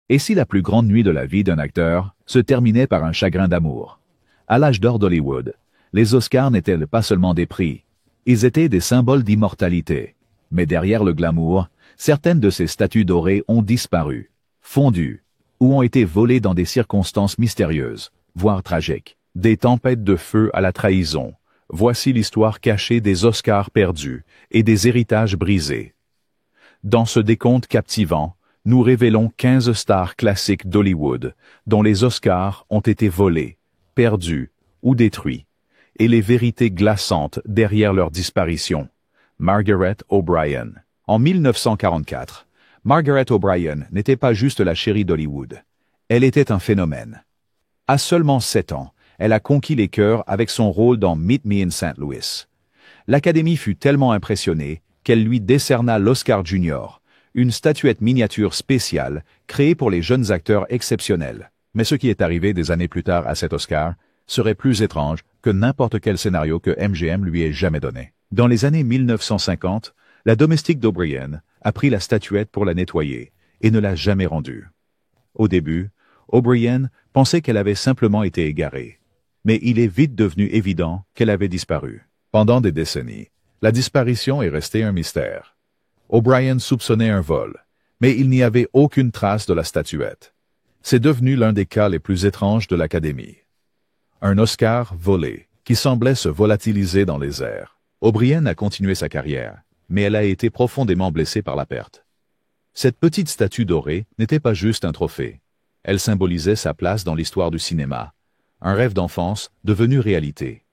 Et si la plus grande nuit de la vie d'un acteur se terminait par un chagrin d'amour? À l'âge d'or d'Hollywood, les Oscars n'étaient pas seulement des prix, ils étaient des symboles d'immortalité. Mais derrière le glamour, certaines de ces statues dorées ont disparu, fondues, ou ont été volées dans des circonstances mystérieuses, voire tragiques. Des tempêtes de feu à la trahison. Voici l'histoire cachée des Oscars perdus et des héritages brisés. Dans ce décompte captivant, nous révélons 15 stars classiques d'Hollywood, dont les Oscars ont été volés, perdus ou détruits, et les vérités glaçantes derrière leur disparition. Margaret O'Brien. En 1944, Margaret O'Brien n'était pas juste la chérie d'Hollywood. Elle était un phénomène. À seulement 7 ans, elle a conquis les cœurs avec son rôle dans Meet Me in St. Louis. L'Académie fut tellement impressionnée qu'elle lui décerna l'Oscar Junior, une statuette miniature spéciale créée pour les jeunes acteurs exceptionnels. Mais ce qui est arrivé des années plus tard à cet Oscar serait plus étrange que n'importe quel scénario que MGM lui ait jamais donné. Dans les années 1950, la domestique d'O'Brien a pris la statuette pour la nettoyer et ne l'a jamais rendue. Au début, O'Brien pensait qu'elle avait simplement été égarée, mais il est vite devenu évident qu'elle avait disparu. Pendant des décennies, la disparition est restée un mystère. O'Brien soupçonnait un vol, mais il n'y avait aucune trace de la statuette. C'est devenu l'un des cas les plus étranges de l'Académie. Un Oscar volé, qui semblait se volatiliser dans les airs. O'Brien a continué sa carrière, mais elle a été profondément blessée par la perte. Cette petite statue dorée n'était pas juste un trophée. Elle symbolisait sa place dans l'histoire du cinéma, un rêve d'enfance devenu réalité.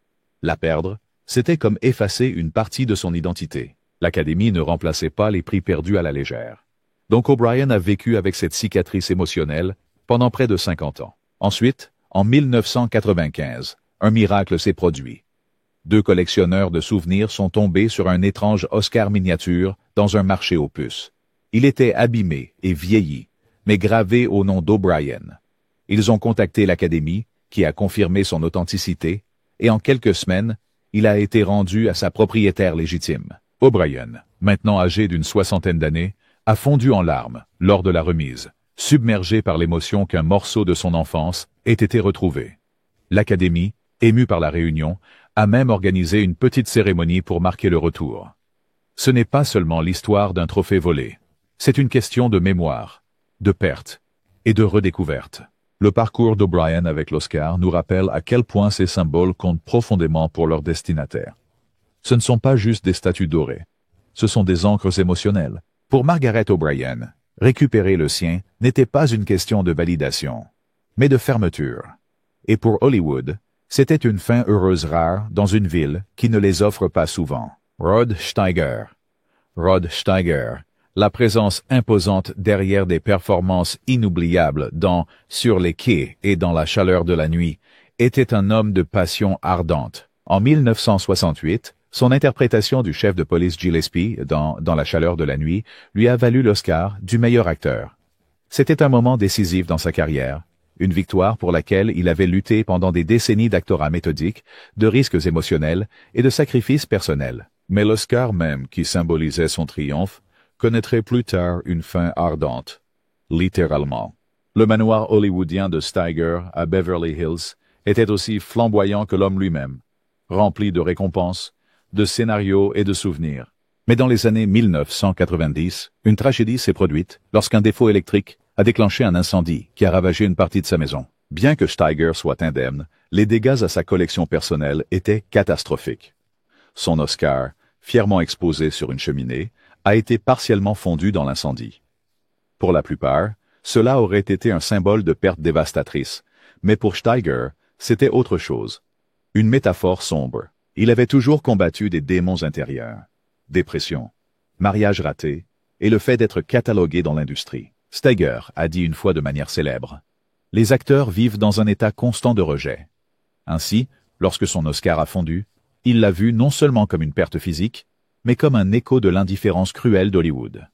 La perdre, c'était comme effacer une partie de son identité. L'Académie ne remplaçait pas les prix perdus à la légère. Donc O'Brien a vécu avec cette cicatrice émotionnelle pendant près de 50 ans. Ensuite, en 1995, un miracle s'est produit. 2 collectionneurs de souvenirs sont tombés sur un étrange Oscar miniature dans un marché aux puces. Il était abîmé et vieilli, mais gravé au nom d'O'Brien. Ils ont contacté l'Académie, qui a confirmé son authenticité, et en quelques semaines, il a été rendu à sa propriétaire légitime. O'Brien, maintenant âgé d'une 60aine d'années, a fondu en larmes lors de la remise, submergé par l'émotion qu'un morceau de son enfance ait été retrouvé. L'Académie, émue par la réunion, a même organisé une petite cérémonie pour marquer le retour. Ce n'est pas seulement l'histoire d'un trophée volé, c'est une question de mémoire, de perte et de redécouverte. Le parcours d'O'Brien avec l'Oscar nous rappelle à quel point ces symboles comptent profondément pour leurs destinataires. Ce ne sont pas juste des statues dorées, ce sont des encres émotionnelles. Pour Margaret O'Brien, récupérer le sien n'était pas une question de validation, mais de fermeture. Et pour Hollywood, c'était une fin heureuse rare dans une ville qui ne les offre pas souvent. Rod Steiger. Rod Steiger, la présence imposante derrière des performances inoubliables dans Sur les quais et dans la chaleur de la nuit, était un homme de passion ardente. En 1968, son interprétation du chef de police Gillespie dans la chaleur de la nuit lui a valu l'Oscar du meilleur acteur. C'était un moment décisif dans sa carrière, une victoire pour laquelle il avait lutté pendant des décennies d'actorat méthodique, de risques émotionnels et de sacrifices personnels. Mais l'Oscar même, qui symbolisait son triomphe, connaîtrait plus tard une fin ardente, littéralement. Le manoir hollywoodien de Steiger à Beverly Hills était aussi flamboyant que l'homme lui-même, rempli de récompenses, de scénarios et de souvenirs. Mais dans les années 1990, une tragédie s'est produite lorsqu'un défaut électrique a déclenché un incendie qui a ravagé une partie de sa maison. Bien que Steiger soit indemne, les dégâts à sa collection personnelle étaient catastrophiques. Son Oscar, fièrement exposé sur une cheminée, a été partiellement fondu dans l'incendie. Pour la plupart, cela aurait été un symbole de perte dévastatrice, mais pour Steiger, c'était autre chose. Une métaphore sombre. Il avait toujours combattu des démons intérieurs. Dépression, mariage raté, et le fait d'être catalogué dans l'industrie. Steiger a dit une fois de manière célèbre: « Les acteurs vivent dans un état constant de rejet. » Ainsi, lorsque son Oscar a fondu, il l'a vu non seulement comme une perte physique, mais comme un écho de l'indifférence cruelle d'Hollywood.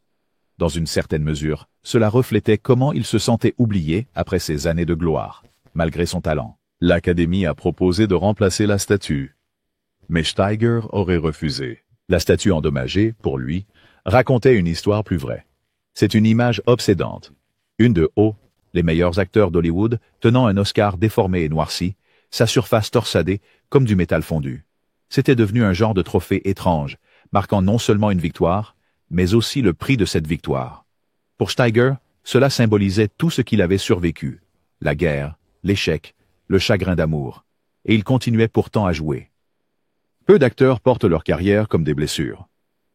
Dans une certaine mesure, cela reflétait comment il se sentait oublié après ces années de gloire, malgré son talent. L'Académie a proposé de remplacer la statue, mais Steiger aurait refusé. La statue endommagée, pour lui, racontait une histoire plus vraie. C'est une image obsédante, une de haut les meilleurs acteurs d'Hollywood tenant un Oscar déformé et noirci, sa surface torsadée comme du métal fondu. C'était devenu un genre de trophée étrange, marquant non seulement une victoire, mais aussi le prix de cette victoire. Pour Steiger, cela symbolisait tout ce qu'il avait survécu, la guerre, l'échec, le chagrin d'amour, et il continuait pourtant à jouer. Peu d'acteurs portent leur carrière comme des blessures.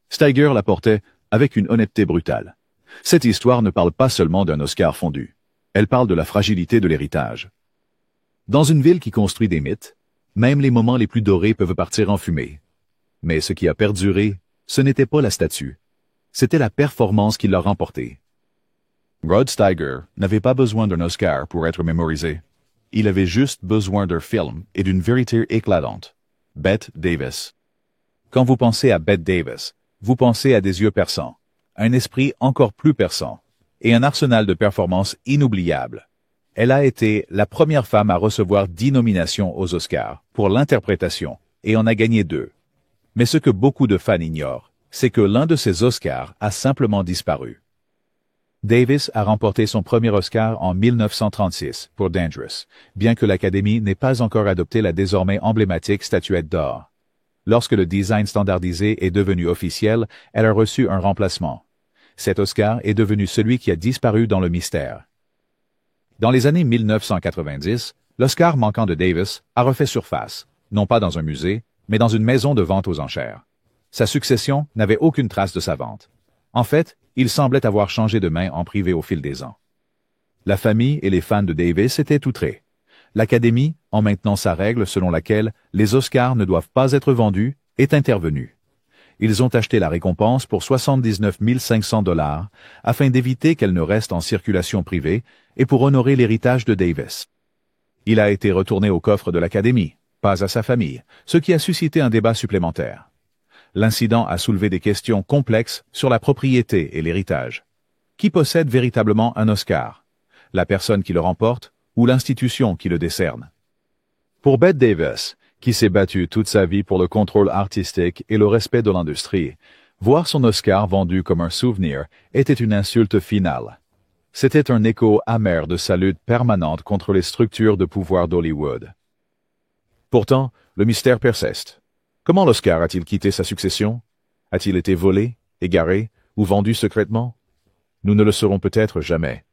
Steiger la portait avec une honnêteté brutale. Cette histoire ne parle pas seulement d'un Oscar fondu. Elle parle de la fragilité de l'héritage. Dans une ville qui construit des mythes, même les moments les plus dorés peuvent partir en fumée. Mais ce qui a perduré, ce n'était pas la statue. C'était la performance qui l'a remporté. Rod Steiger n'avait pas besoin d'un Oscar pour être mémorisé. Il avait juste besoin d'un film et d'une vérité éclatante. Bette Davis. Quand vous pensez à Bette Davis, vous pensez à des yeux perçants, un esprit encore plus perçant, et un arsenal de performances inoubliables. Elle a été la première femme à recevoir 10 nominations aux Oscars pour l'interprétation, et en a gagné 2. Mais ce que beaucoup de fans ignorent, c'est que l'un de ces Oscars a simplement disparu. Davis a remporté son premier Oscar en 1936 pour Dangerous, bien que l'Académie n'ait pas encore adopté la désormais emblématique statuette d'or. Lorsque le design standardisé est devenu officiel, elle a reçu un remplacement. Cet Oscar est devenu celui qui a disparu dans le mystère. Dans les années 1990, l'Oscar manquant de Davis a refait surface, non pas dans un musée, mais dans une maison de vente aux enchères. Sa succession n'avait aucune trace de sa vente. En fait, il semblait avoir changé de main en privé au fil des ans. La famille et les fans de Davis étaient outrés. L'Académie, en maintenant sa règle selon laquelle les Oscars ne doivent pas être vendus, est intervenue. Ils ont acheté la récompense pour 79 500 $ afin d'éviter qu'elle ne reste en circulation privée et pour honorer l'héritage de Davis. Il a été retourné au coffre de l'Académie, pas à sa famille, ce qui a suscité un débat supplémentaire. L'incident a soulevé des questions complexes sur la propriété et l'héritage. Qui possède véritablement un Oscar? La personne qui le remporte ou l'institution qui le décerne? Pour Bette Davis, qui s'est battue toute sa vie pour le contrôle artistique et le respect de l'industrie, voir son Oscar vendu comme un souvenir était une insulte finale. C'était un écho amer de sa lutte permanente contre les structures de pouvoir d'Hollywood. Pourtant, le mystère persiste. Comment l'Oscar a-t-il quitté sa succession? A-t-il été volé, égaré ou vendu secrètement? Nous ne le saurons peut-être jamais.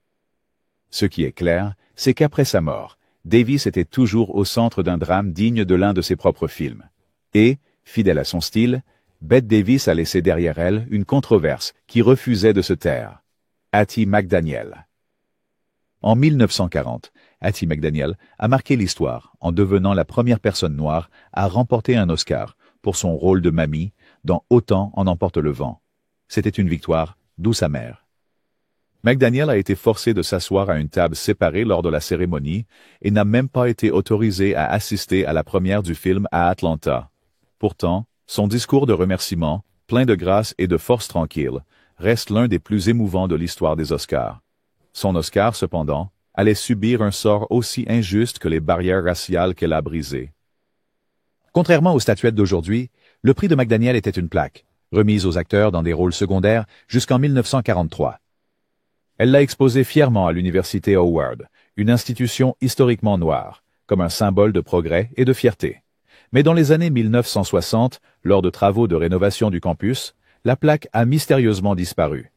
Ce qui est clair, c'est qu'après sa mort, Davis était toujours au centre d'un drame digne de l'un de ses propres films. Et, fidèle à son style, Bette Davis a laissé derrière elle une controverse qui refusait de se taire. Hattie McDaniel. En 1940, Hattie McDaniel a marqué l'histoire en devenant la première personne noire à remporter un Oscar pour son rôle de mamie dans Autant en emporte le vent. C'était une victoire douce amère. McDaniel a été forcé de s'asseoir à une table séparée lors de la cérémonie et n'a même pas été autorisé à assister à la première du film à Atlanta. Pourtant, son discours de remerciement, plein de grâce et de force tranquille, reste l'un des plus émouvants de l'histoire des Oscars. Son Oscar, cependant, allait subir un sort aussi injuste que les barrières raciales qu'elle a brisées. Contrairement aux statuettes d'aujourd'hui, le prix de McDaniel était une plaque, remise aux acteurs dans des rôles secondaires jusqu'en 1943. Elle l'a exposé fièrement à l'université Howard, une institution historiquement noire, comme un symbole de progrès et de fierté. Mais dans les années 1960, lors de travaux de rénovation du campus, la plaque a mystérieusement disparu.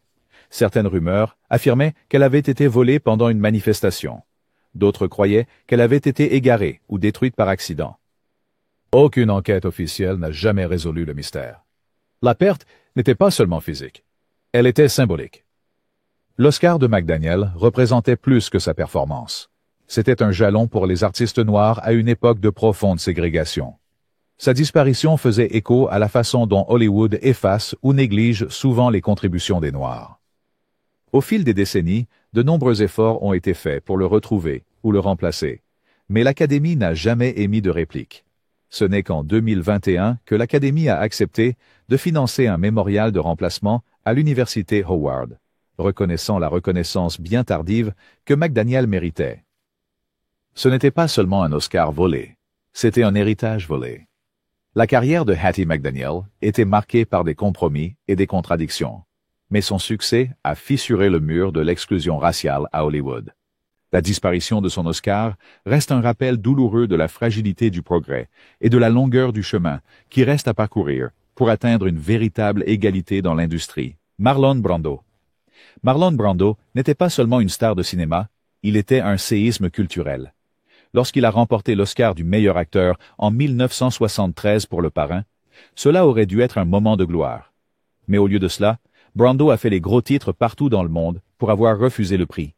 Certaines rumeurs affirmaient qu'elle avait été volée pendant une manifestation. D'autres croyaient qu'elle avait été égarée ou détruite par accident. Aucune enquête officielle n'a jamais résolu le mystère. La perte n'était pas seulement physique, elle était symbolique. L'Oscar de McDaniel représentait plus que sa performance. C'était un jalon pour les artistes noirs à une époque de profonde ségrégation. Sa disparition faisait écho à la façon dont Hollywood efface ou néglige souvent les contributions des Noirs. Au fil des décennies, de nombreux efforts ont été faits pour le retrouver ou le remplacer, mais l'Académie n'a jamais émis de réplique. Ce n'est qu'en 2021 que l'Académie a accepté de financer un mémorial de remplacement à l'université Howard, reconnaissant la reconnaissance bien tardive que McDaniel méritait. Ce n'était pas seulement un Oscar volé, c'était un héritage volé. La carrière de Hattie McDaniel était marquée par des compromis et des contradictions, mais son succès a fissuré le mur de l'exclusion raciale à Hollywood. La disparition de son Oscar reste un rappel douloureux de la fragilité du progrès et de la longueur du chemin qui reste à parcourir pour atteindre une véritable égalité dans l'industrie. Marlon Brando. Marlon Brando n'était pas seulement une star de cinéma, il était un séisme culturel. Lorsqu'il a remporté l'Oscar du meilleur acteur en 1973 pour Le Parrain, cela aurait dû être un moment de gloire. Mais au lieu de cela, Brando a fait les gros titres partout dans le monde pour avoir refusé le prix.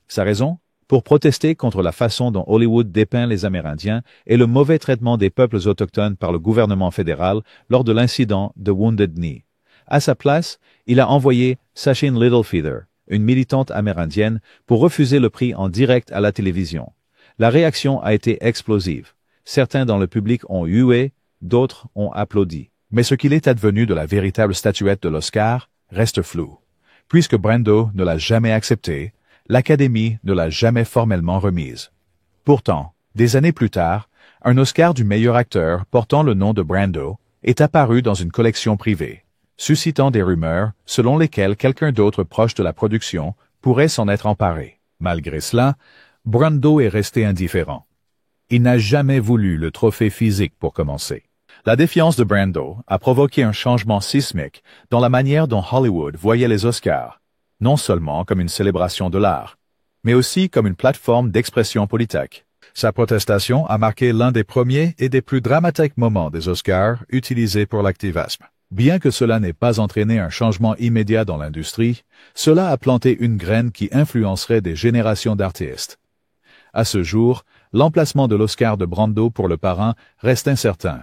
Sa raison? Pour protester contre la façon dont Hollywood dépeint les Amérindiens et le mauvais traitement des peuples autochtones par le gouvernement fédéral lors de l'incident de Wounded Knee. À sa place, il a envoyé Sachin Littlefeather, une militante amérindienne, pour refuser le prix en direct à la télévision. La réaction a été explosive. Certains dans le public ont hué, d'autres ont applaudi. Mais ce qu'il est advenu de la véritable statuette de l'Oscar reste flou. Puisque Brando ne l'a jamais acceptée, l'Académie ne l'a jamais formellement remise. Pourtant, des années plus tard, un Oscar du meilleur acteur portant le nom de Brando est apparu dans une collection privée, suscitant des rumeurs selon lesquelles quelqu'un d'autre proche de la production pourrait s'en être emparé. Malgré cela, Brando est resté indifférent. Il n'a jamais voulu le trophée physique pour commencer. La défiance de Brando a provoqué un changement sismique dans la manière dont Hollywood voyait les Oscars, non seulement comme une célébration de l'art, mais aussi comme une plateforme d'expression politique. Sa protestation a marqué l'un des premiers et des plus dramatiques moments des Oscars utilisés pour l'activisme. Bien que cela n'ait pas entraîné un changement immédiat dans l'industrie, cela a planté une graine qui influencerait des générations d'artistes. À ce jour, l'emplacement de l'Oscar de Brando pour Le Parrain reste incertain.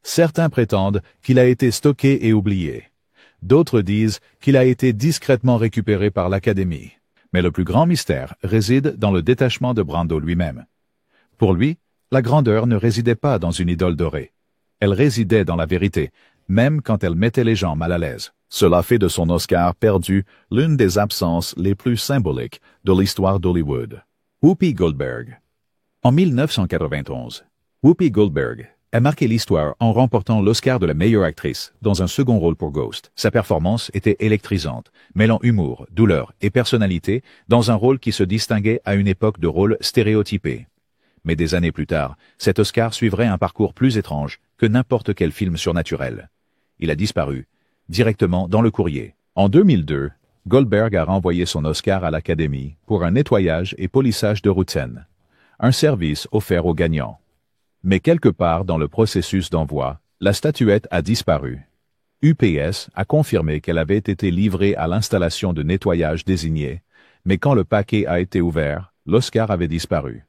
Certains prétendent qu'il a été stocké et oublié. D'autres disent qu'il a été discrètement récupéré par l'Académie. Mais le plus grand mystère réside dans le détachement de Brando lui-même. Pour lui, la grandeur ne résidait pas dans une idole dorée. Elle résidait dans la vérité, même quand elle mettait les gens mal à l'aise. Cela fait de son Oscar perdu l'une des absences les plus symboliques de l'histoire d'Hollywood. Whoopi Goldberg. En 1991, Whoopi Goldberg a marqué l'histoire en remportant l'Oscar de la meilleure actrice dans un second rôle pour Ghost. Sa performance était électrisante, mêlant humour, douleur et personnalité dans un rôle qui se distinguait à une époque de rôle stéréotypé. Mais des années plus tard, cet Oscar suivrait un parcours plus étrange que n'importe quel film surnaturel. Il a disparu, directement dans le courrier. En 2002, Goldberg a renvoyé son Oscar à l'Académie pour un nettoyage et polissage de routine, un service offert aux gagnants. Mais quelque part dans le processus d'envoi, la statuette a disparu. UPS a confirmé qu'elle avait été livrée à l'installation de nettoyage désignée, mais quand le paquet a été ouvert, l'Oscar avait disparu.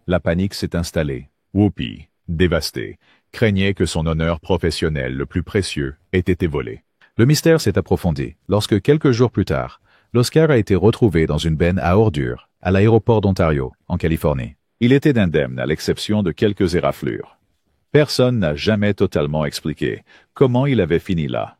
La panique s'est installée. Whoopi, dévastée, craignait que son honneur professionnel le plus précieux ait été volé. Le mystère s'est approfondi lorsque, quelques jours plus tard, l'Oscar a été retrouvé dans une benne à ordures à l'aéroport d'Ontario, en Californie. Il était indemne à l'exception de quelques éraflures. Personne n'a jamais totalement expliqué comment il avait fini là.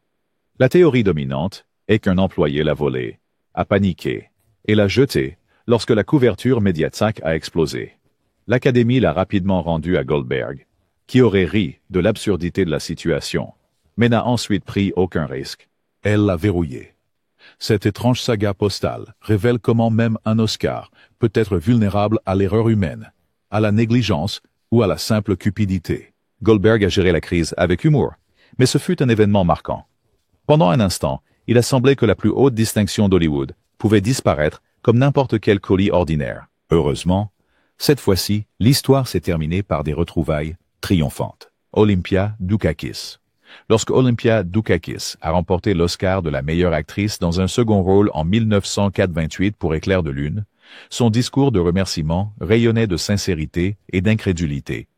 La théorie dominante est qu'un employé l'a volé, a paniqué et l'a jeté lorsque la couverture médiatique a explosé. L'Académie l'a rapidement rendu à Goldberg, qui aurait ri de l'absurdité de la situation, mais n'a ensuite pris aucun risque. Elle l'a verrouillé. Cette étrange saga postale révèle comment même un Oscar peut être vulnérable à l'erreur humaine, à la négligence ou à la simple cupidité. Goldberg a géré la crise avec humour, mais ce fut un événement marquant. Pendant un instant, il a semblé que la plus haute distinction d'Hollywood pouvait disparaître comme n'importe quel colis ordinaire. Heureusement, cette fois-ci, l'histoire s'est terminée par des retrouvailles triomphantes. Olympia Dukakis. Lorsque Olympia Dukakis a remporté l'Oscar de la meilleure actrice dans un second rôle en 1928 pour Éclair de lune, son discours de remerciement rayonnait de sincérité et d'incrédulité.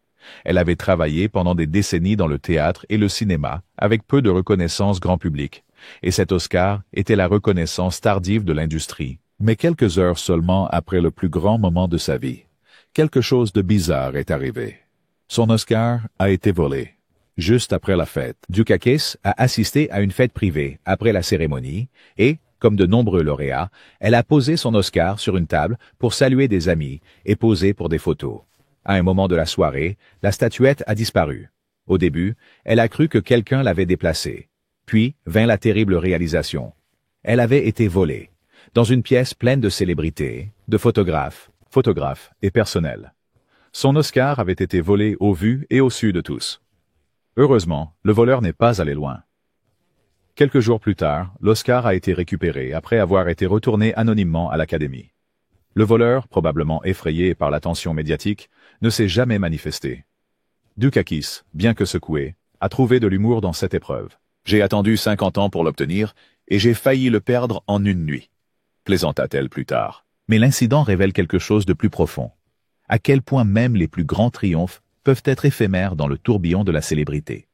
Elle avait travaillé pendant des décennies dans le théâtre et le cinéma avec peu de reconnaissance grand public, et cet Oscar était la reconnaissance tardive de l'industrie. Mais quelques heures seulement après le plus grand moment de sa vie, quelque chose de bizarre est arrivé. Son Oscar a été volé. Juste après la fête, Dukakis a assisté à une fête privée après la cérémonie et, comme de nombreux lauréats, elle a posé son Oscar sur une table pour saluer des amis et poser pour des photos. À un moment de la soirée, la statuette a disparu. Au début, elle a cru que quelqu'un l'avait déplacée. Puis vint la terrible réalisation. Elle avait été volée. Dans une pièce pleine de célébrités, de photographes photographe et personnel. Son Oscar avait été volé au vu et au su de tous. Heureusement, le voleur n'est pas allé loin. Quelques jours plus tard, l'Oscar a été récupéré après avoir été retourné anonymement à l'Académie. Le voleur, probablement effrayé par l'attention médiatique, ne s'est jamais manifesté. Dukakis, bien que secoué, a trouvé de l'humour dans cette épreuve. J'ai attendu 50 ans pour l'obtenir, et j'ai failli le perdre en une nuit, plaisanta-t-elle plus tard. Mais l'incident révèle quelque chose de plus profond. À quel point même les plus grands triomphes peuvent être éphémères dans le tourbillon de la célébrité.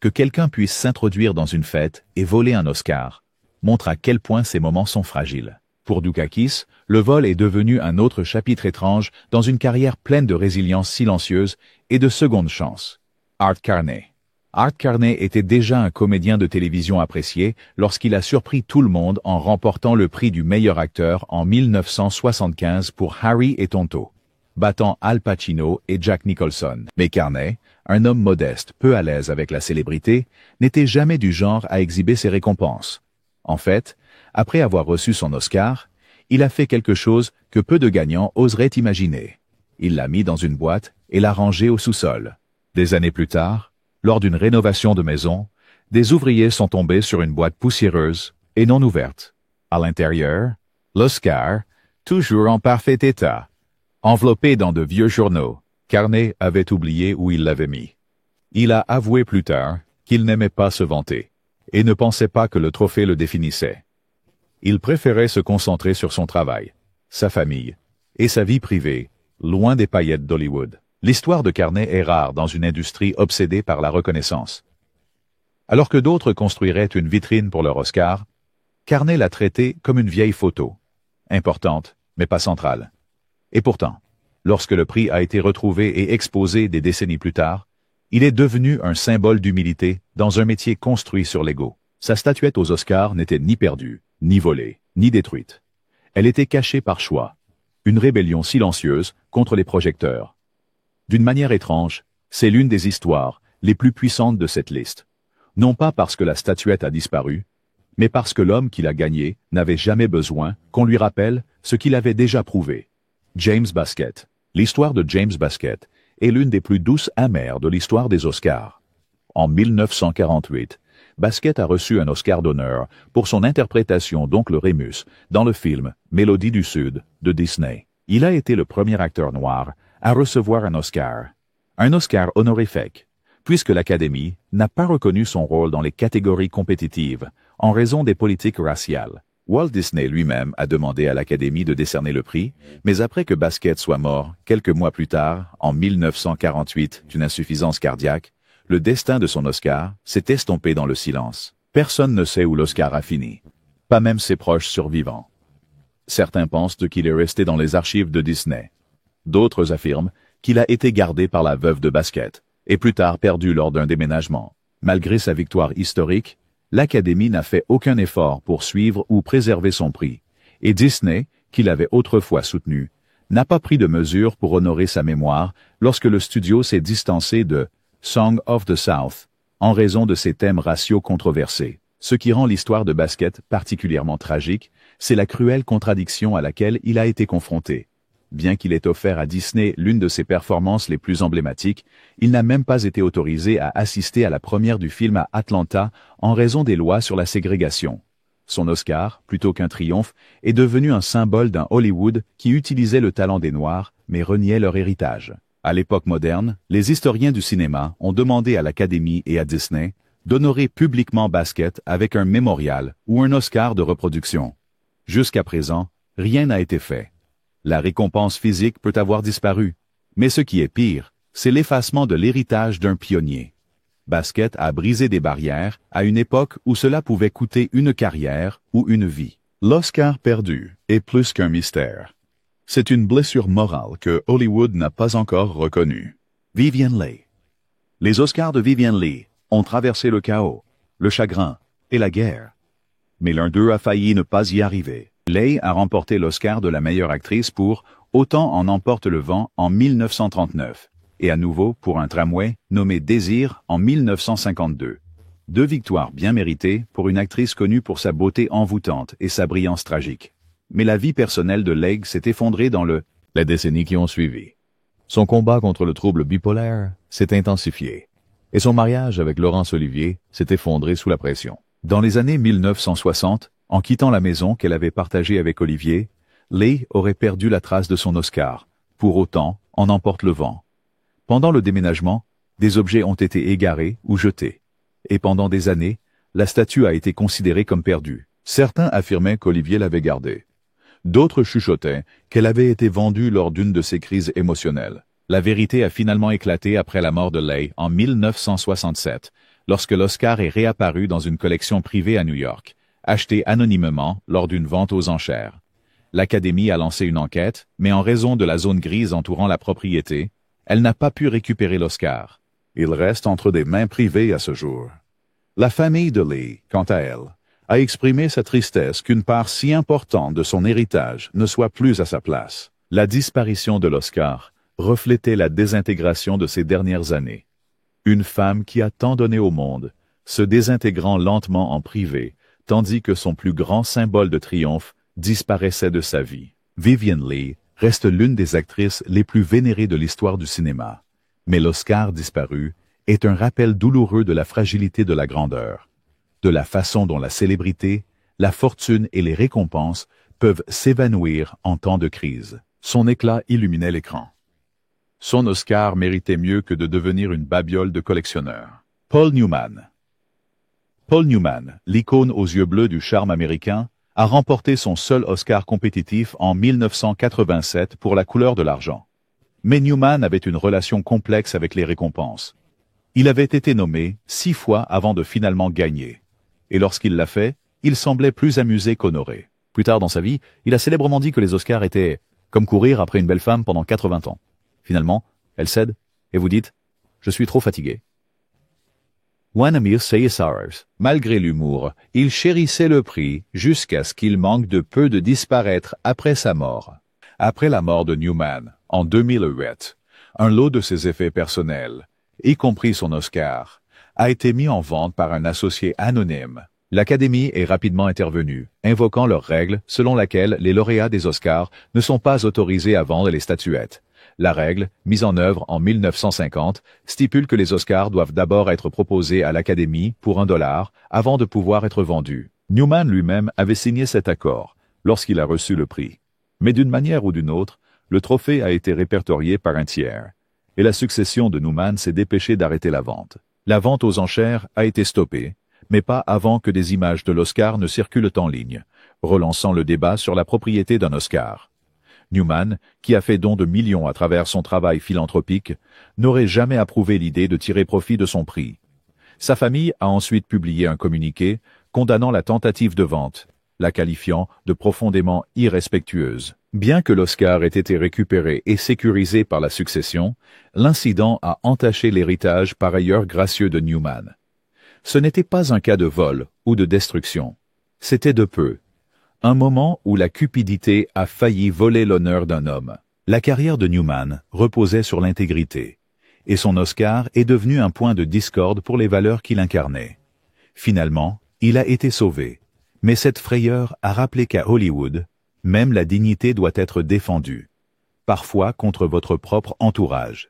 Que quelqu'un puisse s'introduire dans une fête et voler un Oscar montre à quel point ces moments sont fragiles. Pour Dukakis, le vol est devenu un autre chapitre étrange dans une carrière pleine de résilience silencieuse et de secondes chances. Art Carney. Art Carney était déjà un comédien de télévision apprécié lorsqu'il a surpris tout le monde en remportant le prix du meilleur acteur en 1975 pour Harry et Tonto, battant Al Pacino et Jack Nicholson. Mais Carney, un homme modeste, peu à l'aise avec la célébrité, n'était jamais du genre à exhiber ses récompenses. En fait, après avoir reçu son Oscar, il a fait quelque chose que peu de gagnants oseraient imaginer. Il l'a mis dans une boîte et l'a rangé au sous-sol. Des années plus tard, lors d'une rénovation de maison, des ouvriers sont tombés sur une boîte poussiéreuse et non ouverte. À l'intérieur, l'Oscar, toujours en parfait état, enveloppé dans de vieux journaux. Carney avait oublié où il l'avait mis. Il a avoué plus tard qu'il n'aimait pas se vanter et ne pensait pas que le trophée le définissait. Il préférait se concentrer sur son travail, sa famille et sa vie privée, loin des paillettes d'Hollywood. L'histoire de Carney est rare dans une industrie obsédée par la reconnaissance. Alors que d'autres construiraient une vitrine pour leur Oscar, Carney l'a traité comme une vieille photo, importante mais pas centrale. Et pourtant, lorsque le prix a été retrouvé et exposé des décennies plus tard, il est devenu un symbole d'humilité dans un métier construit sur l'ego. Sa statuette aux Oscars n'était ni perdue, ni volée, ni détruite. Elle était cachée par choix. Une rébellion silencieuse contre les projecteurs. D'une manière étrange, c'est l'une des histoires les plus puissantes de cette liste. Non pas parce que la statuette a disparu, mais parce que l'homme qui l'a gagnée n'avait jamais besoin qu'on lui rappelle ce qu'il avait déjà prouvé. James Baskett. L'histoire de James Baskett est l'une des plus douces amères de l'histoire des Oscars. En 1948, Baskett a reçu un Oscar d'honneur pour son interprétation d'Oncle Remus dans le film Mélodie du Sud de Disney. Il a été le premier acteur noir à recevoir un Oscar honorifique, puisque l'Académie n'a pas reconnu son rôle dans les catégories compétitives en raison des politiques raciales. Walt Disney lui-même a demandé à l'Académie de décerner le prix, mais après que Baskett soit mort, quelques mois plus tard, en 1948, d'une insuffisance cardiaque, le destin de son Oscar s'est estompé dans le silence. Personne ne sait où l'Oscar a fini, pas même ses proches survivants. Certains pensent qu'il est resté dans les archives de Disney. D'autres affirment qu'il a été gardé par la veuve de Baskett, et plus tard perdu lors d'un déménagement. Malgré sa victoire historique, l'Académie n'a fait aucun effort pour suivre ou préserver son prix, et Disney, qui l'avait autrefois soutenu, n'a pas pris de mesures pour honorer sa mémoire lorsque le studio s'est distancé de Song of the South, en raison de ses thèmes raciaux controversés. Ce qui rend l'histoire de Baskett particulièrement tragique, c'est la cruelle contradiction à laquelle il a été confronté. Bien qu'il ait offert à Disney l'une de ses performances les plus emblématiques, il n'a même pas été autorisé à assister à la première du film à Atlanta en raison des lois sur la ségrégation. Son Oscar, plutôt qu'un triomphe, est devenu un symbole d'un Hollywood qui utilisait le talent des Noirs, mais reniait leur héritage. À l'époque moderne, les historiens du cinéma ont demandé à l'Académie et à Disney d'honorer publiquement Baskett avec un mémorial ou un Oscar de reproduction. Jusqu'à présent, rien n'a été fait. La récompense physique peut avoir disparu, mais ce qui est pire, c'est l'effacement de l'héritage d'un pionnier. Baskett a brisé des barrières à une époque où cela pouvait coûter une carrière ou une vie. L'Oscar perdu est plus qu'un mystère. C'est une blessure morale que Hollywood n'a pas encore reconnue. Vivien Leigh. Les Oscars de Vivien Leigh ont traversé le chaos, le chagrin et la guerre. Mais l'un d'eux a failli ne pas y arriver. Leigh a remporté l'Oscar de la meilleure actrice pour Autant en emporte le vent en 1939, et à nouveau pour un tramway nommé Désir en 1952. Deux victoires bien méritées pour une actrice connue pour sa beauté envoûtante et sa brillance tragique. Mais la vie personnelle de Leigh s'est effondrée dans le Les décennies qui ont suivi. Son combat contre le trouble bipolaire s'est intensifié, et son mariage avec Laurence Olivier s'est effondré sous la pression. Dans les années 1960, en quittant la maison qu'elle avait partagée avec Olivier, Leigh aurait perdu la trace de son Oscar. Pour autant, en emporte le vent. Pendant le déménagement, des objets ont été égarés ou jetés. Et pendant des années, la statue a été considérée comme perdue. Certains affirmaient qu'Olivier l'avait gardée. D'autres chuchotaient qu'elle avait été vendue lors d'une de ses crises émotionnelles. La vérité a finalement éclaté après la mort de Leigh en 1967, lorsque l'Oscar est réapparu dans une collection privée à New York, achetée anonymement lors d'une vente aux enchères. L'Académie a lancé une enquête, mais en raison de la zone grise entourant la propriété, elle n'a pas pu récupérer l'Oscar. Il reste entre des mains privées à ce jour. La famille de Leigh, quant à elle, a exprimé sa tristesse qu'une part si importante de son héritage ne soit plus à sa place. La disparition de l'Oscar reflétait la désintégration de ces dernières années. Une femme qui a tant donné au monde, se désintégrant lentement en privé, tandis que son plus grand symbole de triomphe disparaissait de sa vie. Vivien Leigh reste l'une des actrices les plus vénérées de l'histoire du cinéma. Mais l'Oscar disparu est un rappel douloureux de la fragilité de la grandeur, de la façon dont la célébrité, la fortune et les récompenses peuvent s'évanouir en temps de crise. Son éclat illuminait l'écran. Son Oscar méritait mieux que de devenir une babiole de collectionneur. Paul Newman. Paul Newman, l'icône aux yeux bleus du charme américain, a remporté son seul Oscar compétitif en 1987 pour La couleur de l'argent. Mais Newman avait une relation complexe avec les récompenses. Il avait été nommé 6 fois avant de finalement gagner. Et lorsqu'il l'a fait, il semblait plus amusé qu'honoré. Plus tard dans sa vie, il a célèbrement dit que les Oscars étaient comme courir après une belle femme pendant 80 ans. Finalement, elle cède, et vous dites « Je suis trop fatigué ». Wanamir Sayesars, malgré l'humour, il chérissait le prix jusqu'à ce qu'il manque de peu de disparaître après sa mort. Après la mort de Newman, en 2008, un lot de ses effets personnels, y compris son Oscar, a été mis en vente par un associé anonyme. L'Académie est rapidement intervenue, invoquant leurs règles selon laquelle les lauréats des Oscars ne sont pas autorisés à vendre les statuettes. La règle, mise en œuvre en 1950, stipule que les Oscars doivent d'abord être proposés à l'Académie pour $1 avant de pouvoir être vendus. Newman lui-même avait signé cet accord lorsqu'il a reçu le prix. Mais d'une manière ou d'une autre, le trophée a été répertorié par un tiers, et la succession de Newman s'est dépêchée d'arrêter la vente. La vente aux enchères a été stoppée, mais pas avant que des images de l'Oscar ne circulent en ligne, relançant le débat sur la propriété d'un Oscar. Newman, qui a fait don de millions à travers son travail philanthropique, n'aurait jamais approuvé l'idée de tirer profit de son prix. Sa famille a ensuite publié un communiqué condamnant la tentative de vente, la qualifiant de profondément irrespectueuse. Bien que l'Oscar ait été récupéré et sécurisé par la succession, l'incident a entaché l'héritage par ailleurs gracieux de Newman. Ce n'était pas un cas de vol ou de destruction. C'était de peu. Un moment où la cupidité a failli voler l'honneur d'un homme. La carrière de Newman reposait sur l'intégrité, et son Oscar est devenu un point de discorde pour les valeurs qu'il incarnait. Finalement, il a été sauvé, mais cette frayeur a rappelé qu'à Hollywood, même la dignité doit être défendue, parfois contre votre propre entourage.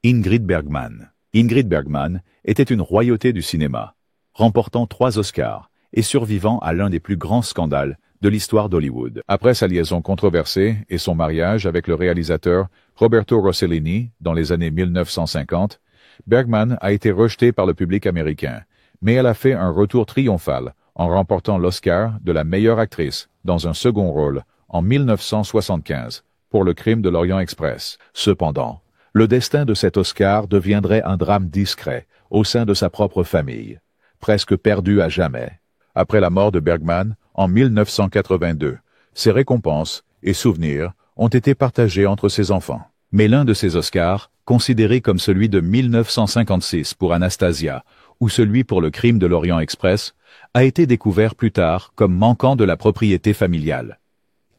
Ingrid Bergman. Ingrid Bergman était une royauté du cinéma, remportant 3 Oscars et survivant à l'un des plus grands scandales de l'histoire d'Hollywood. Après sa liaison controversée et son mariage avec le réalisateur Roberto Rossellini dans les années 1950, Bergman a été rejetée par le public américain, mais elle a fait un retour triomphal en remportant l'Oscar de la meilleure actrice dans un second rôle en 1975 pour Le Crime de l'Orient Express. Cependant, le destin de cet Oscar deviendrait un drame discret au sein de sa propre famille, presque perdu à jamais. Après la mort de Bergman, en 1982, ses récompenses et souvenirs ont été partagés entre ses enfants. Mais l'un de ces Oscars, considéré comme celui de 1956 pour Anastasia ou celui pour Le Crime de l'Orient Express, a été découvert plus tard comme manquant de la propriété familiale.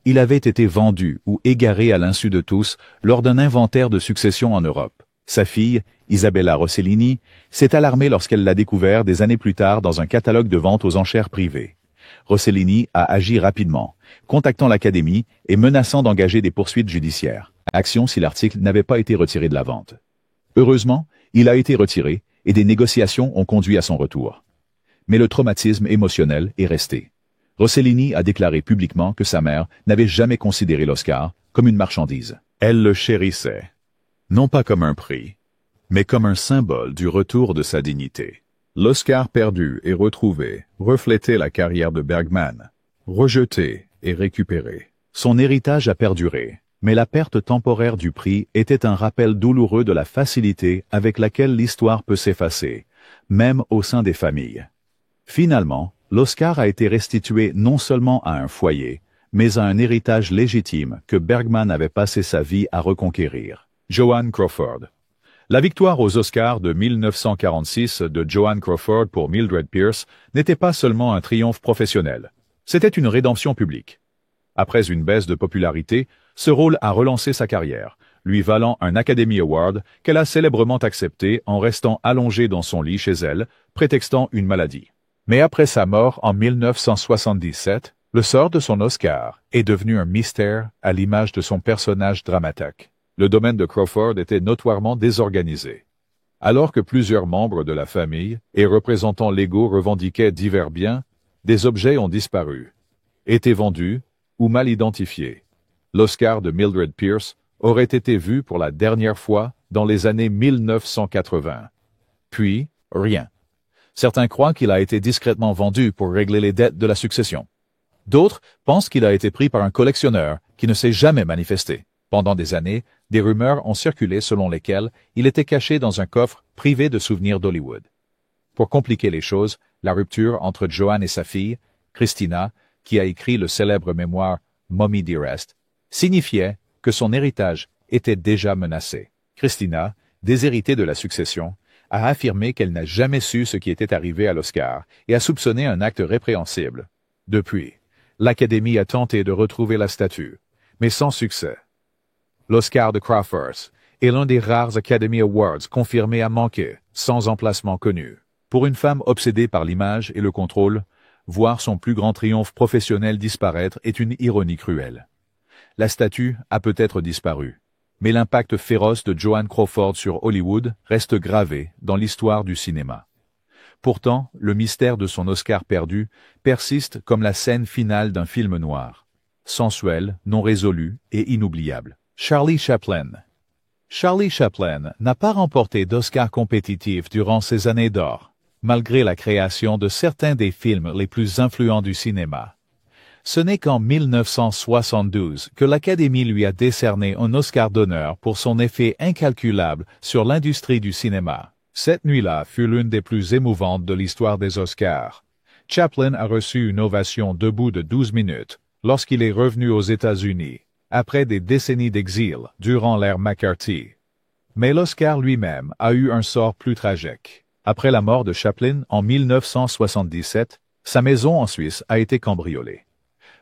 Il avait été vendu ou égaré à l'insu de tous lors d'un inventaire de succession en Europe. Sa fille, Isabella Rossellini, s'est alarmée lorsqu'elle l'a découvert des années plus tard dans un catalogue de vente aux enchères privées. Rossellini a agi rapidement, contactant l'Académie et menaçant d'engager des poursuites judiciaires. action si l'article n'avait pas été retiré de la vente. Heureusement, il a été retiré et des négociations ont conduit à son retour. Mais le traumatisme émotionnel est resté. Rossellini a déclaré publiquement que sa mère n'avait jamais considéré l'Oscar comme une marchandise. Elle le chérissait. Non pas comme un prix, mais comme un symbole du retour de sa dignité. L'Oscar perdu et retrouvé reflétait la carrière de Bergman, rejeté et récupéré. Son héritage a perduré, mais la perte temporaire du prix était un rappel douloureux de la facilité avec laquelle l'histoire peut s'effacer, même au sein des familles. Finalement, l'Oscar a été restitué non seulement à un foyer, mais à un héritage légitime que Bergman avait passé sa vie à reconquérir. Joan Crawford. La victoire aux Oscars de 1946 de Joan Crawford pour Mildred Pierce n'était pas seulement un triomphe professionnel, c'était une rédemption publique. Après une baisse de popularité, ce rôle a relancé sa carrière, lui valant un Academy Award qu'elle a célèbrement accepté en restant allongée dans son lit chez elle, prétextant une maladie. Mais après sa mort en 1977, le sort de son Oscar est devenu un mystère à l'image de son personnage dramatique. Le domaine de Crawford était notoirement désorganisé. Alors que plusieurs membres de la famille et représentants légaux revendiquaient divers biens, des objets ont disparu, été vendus ou mal identifiés. L'Oscar de Mildred Pierce aurait été vu pour la dernière fois dans les années 1980. Puis, rien. Certains croient qu'il a été discrètement vendu pour régler les dettes de la succession. D'autres pensent qu'il a été pris par un collectionneur qui ne s'est jamais manifesté. Pendant des années, des rumeurs ont circulé selon lesquelles il était caché dans un coffre privé de souvenirs d'Hollywood. Pour compliquer les choses, la rupture entre Joan et sa fille, Christina, qui a écrit le célèbre mémoire Mommy Dearest, signifiait que son héritage était déjà menacé. Christina, déshéritée de la succession, a affirmé qu'elle n'a jamais su ce qui était arrivé à l'Oscar et a soupçonné un acte répréhensible. Depuis, l'Académie a tenté de retrouver la statue, mais sans succès. L'Oscar de Crawford est l'un des rares Academy Awards confirmés à manquer, sans emplacement connu. Pour une femme obsédée par l'image et le contrôle, voir son plus grand triomphe professionnel disparaître est une ironie cruelle. La statue a peut-être disparu, mais l'impact féroce de Joan Crawford sur Hollywood reste gravé dans l'histoire du cinéma. Pourtant, le mystère de son Oscar perdu persiste comme la scène finale d'un film noir, sensuel, non résolu et inoubliable. Charlie Chaplin. Charlie Chaplin n'a pas remporté d'Oscar compétitif durant ses années d'or, malgré la création de certains des films les plus influents du cinéma. Ce n'est qu'en 1972 que l'Académie lui a décerné un Oscar d'honneur pour son effet incalculable sur l'industrie du cinéma. Cette nuit-là fut l'une des plus émouvantes de l'histoire des Oscars. Chaplin a reçu une ovation debout de 12 minutes lorsqu'il est revenu aux États-Unis, après des décennies d'exil durant l'ère McCarthy. Mais l'Oscar lui-même a eu un sort plus tragique. Après la mort de Chaplin en 1977, sa maison en Suisse a été cambriolée.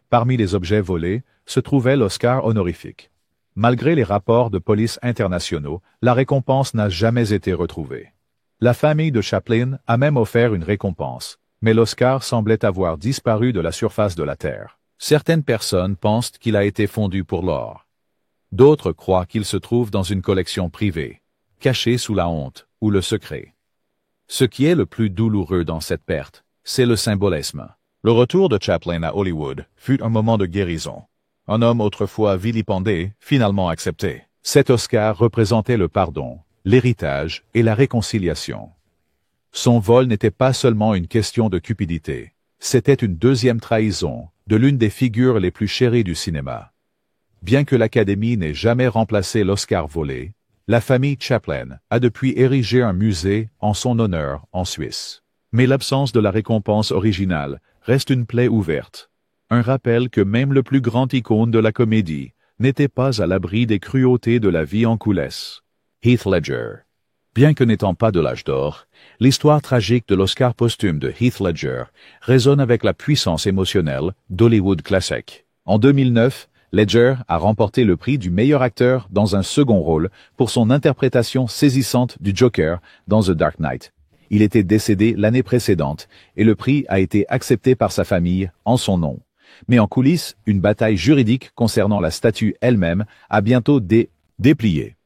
Parmi les objets volés se trouvait l'Oscar honorifique. Malgré les rapports de police internationaux, la récompense n'a jamais été retrouvée. La famille de Chaplin a même offert une récompense, mais l'Oscar semblait avoir disparu de la surface de la Terre. Certaines personnes pensent qu'il a été fondu pour l'or. D'autres croient qu'il se trouve dans une collection privée, caché sous la honte ou le secret. Ce qui est le plus douloureux dans cette perte, c'est le symbolisme. Le retour de Chaplin à Hollywood fut un moment de guérison. Un homme autrefois vilipendé, finalement accepté. Cet Oscar représentait le pardon, l'héritage et la réconciliation. Son vol n'était pas seulement une question de cupidité, c'était une deuxième trahison de l'une des figures les plus chéries du cinéma. Bien que l'Académie n'ait jamais remplacé l'Oscar volé, la famille Chaplin a depuis érigé un musée en son honneur en Suisse. Mais l'absence de la récompense originale reste une plaie ouverte. Un rappel que même le plus grand icône de la comédie n'était pas à l'abri des cruautés de la vie en coulisses. Heath Ledger. Bien que n'étant pas de l'âge d'or, l'histoire tragique de l'Oscar posthume de Heath Ledger résonne avec la puissance émotionnelle d'Hollywood classique. En 2009, Ledger a remporté le prix du meilleur acteur dans un second rôle pour son interprétation saisissante du Joker dans The Dark Knight. Il était décédé l'année précédente et le prix a été accepté par sa famille en son nom. Mais en coulisses, une bataille juridique concernant la statue elle-même a bientôt Déplié.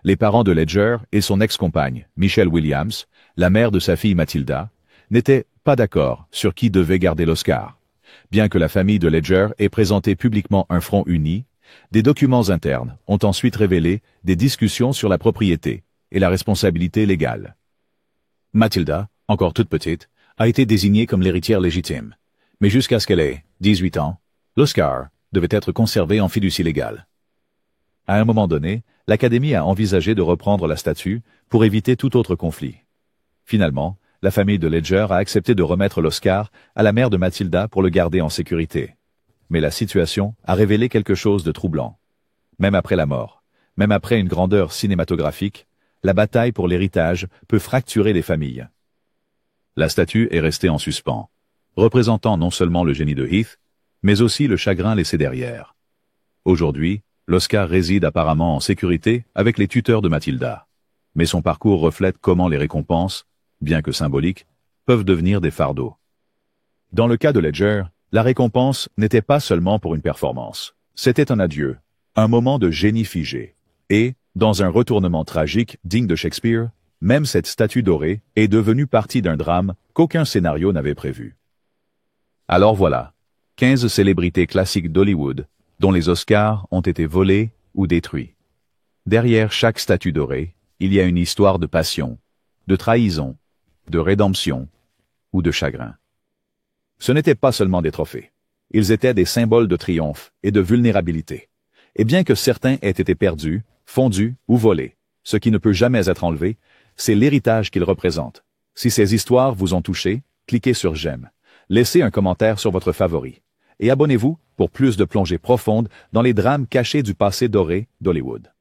Les parents de Ledger et son ex-compagne, Michelle Williams, la mère de sa fille Matilda, n'étaient pas d'accord sur qui devait garder l'Oscar. Bien que la famille de Ledger ait présenté publiquement un front uni, des documents internes ont ensuite révélé des discussions sur la propriété et la responsabilité légale. Matilda, encore toute petite, a été désignée comme l'héritière légitime. Mais jusqu'à ce qu'elle ait 18 ans, l'Oscar devait être conservé en fiducie légale. À un moment donné, l'Académie a envisagé de reprendre la statue pour éviter tout autre conflit. Finalement, la famille de Ledger a accepté de remettre l'Oscar à la mère de Matilda pour le garder en sécurité. Mais la situation a révélé quelque chose de troublant. Même après la mort, même après une grandeur cinématographique, la bataille pour l'héritage peut fracturer les familles. La statue est restée en suspens, représentant non seulement le génie de Heath, mais aussi le chagrin laissé derrière. Aujourd'hui, l'Oscar réside apparemment en sécurité avec les tuteurs de Matilda. Mais son parcours reflète comment les récompenses, bien que symboliques, peuvent devenir des fardeaux. Dans le cas de Ledger, la récompense n'était pas seulement pour une performance. C'était un adieu, un moment de génie figé. Et, dans un retournement tragique digne de Shakespeare, même cette statue dorée est devenue partie d'un drame qu'aucun scénario n'avait prévu. Alors voilà, 15 célébrités classiques d'Hollywood, dont les Oscars ont été volés ou détruits. Derrière chaque statue dorée, il y a une histoire de passion, de trahison, de rédemption ou de chagrin. Ce n'étaient pas seulement des trophées. Ils étaient des symboles de triomphe et de vulnérabilité. Et bien que certains aient été perdus, fondus ou volés, ce qui ne peut jamais être enlevé, c'est l'héritage qu'ils représentent. Si ces histoires vous ont touché, cliquez sur j'aime. Laissez un commentaire sur votre favori. Et abonnez-vous pour plus de plongées profondes dans les drames cachés du passé doré d'Hollywood.